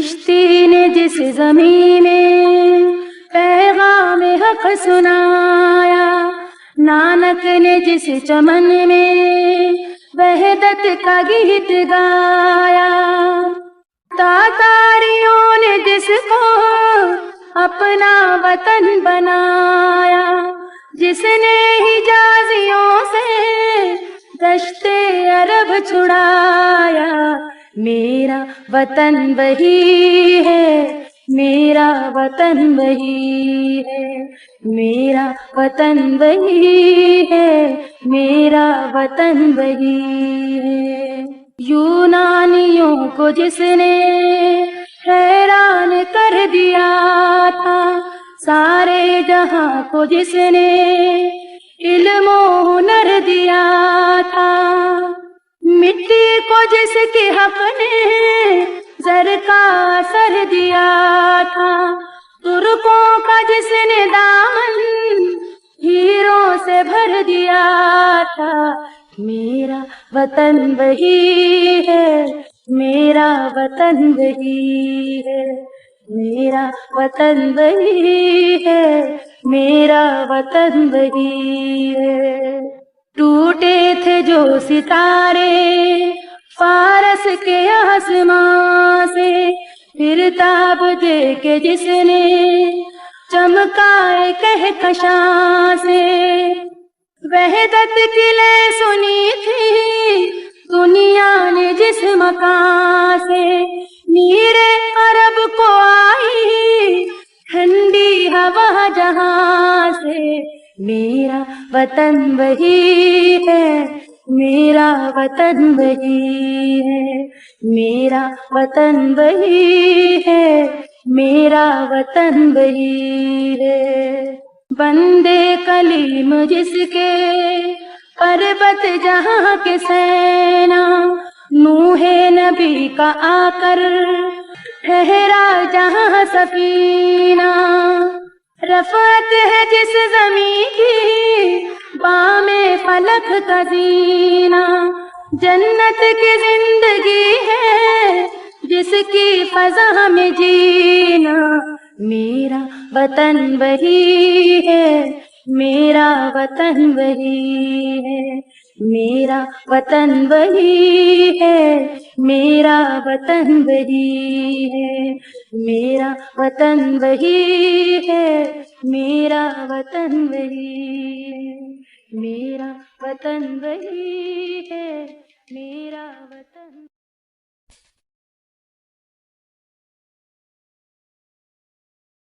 چشتی نے جس زمین میں پیغام حق سنایا، نانک نے جس چمن میں وحدت کا گیت گایا، تاتاریوں نے جس کو اپنا وطن بنایا، جس نے حجازیوں سے دشت عرب چھڑایا، میرا وطن وہی ہے، میرا وطن وہی ہے، میرا وطن وہی ہے، میرا وطن وہی ہے۔ یونانیوں کو جس نے حیران کر دیا تھا، سارے جہاں کو جس نے علم و ہنر دیا تھا، مٹی کو جس کے حق نے زر کا اثر دیا تھا، ترکوں کا جس نے دامن ہیروں سے بھر دیا تھا، میرا وطن وہی ہے، میرا وطن وہی ہے، میرا وطن وہی ہے، میرا وطن وہی ہے۔ ٹوٹے تھے جو ستارے فارس کے آسمان سے، پھر تاب دے کے جس نے چمکائے کہکشاں سے، وحدت کی لے سنی تھی دنیا نے جس مکان سے، میر عرب کو آئی ٹھنڈی ہوا جہاں سے، میرا وطن وہی ہے، میرا وطن وہی ہے، میرا وطن وہی ہے، میرا وطن وہی ہے۔ بندے کلیم جس کے پربت جہاں کے سینا، نوح نبی کا آ کر ٹھہرا جہاں سفینہ، رفعت ہے جس زمین کی بام فلک کا زینہ، جنت کی زندگی ہے جس کی فضا میں جینا، میرا وطن وہی ہے، میرا وطن وہی ہے، میرا وطن وہی ہے، میرا وطن وہی ہے، میرا وطن وہی ہے، میرا وطن وہی ہے، میرا وطن وہی ہے، میرا وطن